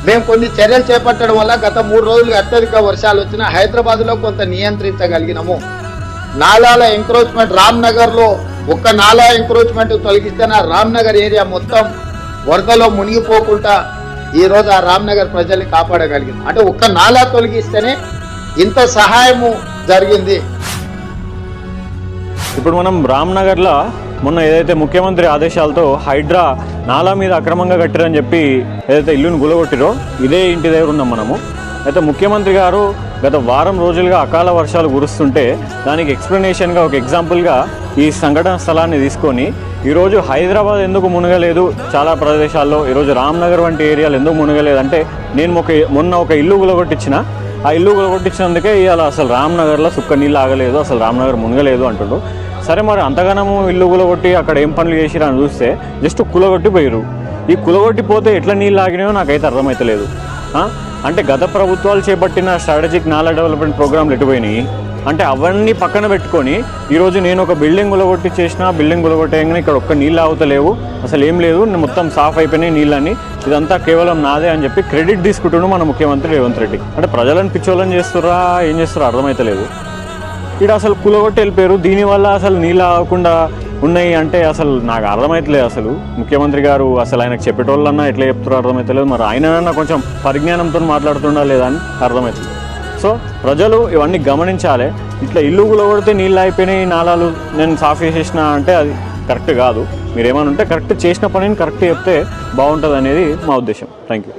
మేము కొన్ని చర్యలు చేపట్టడం వల్ల గత 3 రోజులుగా అత్యధిక వర్షాలు వచ్చినా హైదరాబాద్లో కొంత నియంత్రించగలిగినాము. నాలాల ఎంక్రోచ్మెంట్ రామ్నగర్లో ఒక్క నాలా ఎంక్రోచ్మెంట్ తొలగిస్తేనే రామ్నగర్ ఏరియా మొత్తం వరదలో మునిగిపోకుండా ఈరోజు ఆ రామ్నగర్ ప్రజల్ని కాపాడగలిగింది. అంటే ఒక్క నాలా తొలగిస్తేనే ఇంత సహాయము జరిగింది. ఇప్పుడు మనం రామ్నగర్లో మొన్న ఏదైతే ముఖ్యమంత్రి ఆదేశాలతో హైడ్రా నాలా మీద అక్రమంగా కట్టారని చెప్పి ఏదైతే ఇల్లును గులగొట్టిరో ఇదే ఇంటి దగ్గర ఉన్నాం మనము. అయితే ముఖ్యమంత్రి గారు గత వారం రోజులుగా అకాల వర్షాలు కురుస్తుంటే దానికి ఎక్స్ప్లెనేషన్గా ఒక ఎగ్జాంపుల్గా ఈ సంఘటన స్థలాన్ని తీసుకొని ఈరోజు హైదరాబాద్ ఎందుకు మునగలేదు, చాలా ప్రదేశాల్లో ఈరోజు రామ్నగర్ వంటి ఏరియాలు ఎందుకు మునగలేదు అంటే నేను మొన్న ఒక ఇల్లు గులగొట్టించిన, ఆ ఇల్లు గులగొట్టించినందుకే ఇవాళ అసలు రామ్నగర్లో సుక్క నీళ్ళు ఆగలేదు, అసలు రామ్నగర్ మునగలేదు అంటుండ్రు. సరే మరి అంతగానము ఇల్లు కులగొట్టి అక్కడ ఏం పనులు చేసిరా అని చూస్తే జస్ట్ కులగొట్టి పోయారు. ఈ కులగొట్టిపోతే ఎట్లా నీళ్ళు ఆగినాయో నాకైతే అర్థమవుతలేదు. అంటే గత ప్రభుత్వాలు చేపట్టిన స్ట్రాటజిక్ నాలా డెవలప్మెంట్ ప్రోగ్రాంలు ఎటుపోయినాయి అంటే అవన్నీ పక్కన పెట్టుకొని ఈరోజు నేను ఒక బిల్డింగ్ గులగొట్టి చేసిన, బిల్డింగ్ గులగొట్టేయగానే ఇక్కడ ఒక్క నీళ్ళు ఆగుతలేవు, అసలు ఏం లేదు, మొత్తం సాఫ్ అయిపోయినాయి నీళ్ళని, ఇదంతా కేవలం నాదే అని చెప్పి క్రెడిట్ తీసుకుంటున్నాడు మన ముఖ్యమంత్రి రేవంత్ రెడ్డి. అంటే ప్రజలను పిచ్చోళ్ళని చేస్తుర్రా ఏం చేస్తారో అర్థమవుతలేదు. ఇక్కడ అసలు కులగొట్టి వెళ్ళిపోయారు, దీనివల్ల అసలు నీళ్ళు ఆగకుండా ఉన్నాయి అంటే అసలు నాకు అర్థమవుతలేదు. అసలు ముఖ్యమంత్రి గారు అసలు ఆయనకు చెప్పేటోళ్ళన్నా ఎట్లా చెప్తారో అర్థమవుతలేదు, మరి ఆయనన్నా కొంచెం పరిజ్ఞానంతో మాట్లాడుతుండా లేదా అని అర్థమవుతుంది. సో ప్రజలు ఇవన్నీ గమనించాలి. ఇట్లా ఇల్లు కులగొడితే నీళ్ళు అయిపోయినాయి, నాలాలు నేను సాఫ్ చేసేసిన అంటే అది కరెక్ట్ కాదు. మీరు ఏమైనా ఉంటే కరెక్ట్ చేసిన పనిని కరెక్ట్ చెప్తే బాగుంటుంది అనేది మా ఉద్దేశం. Thank you.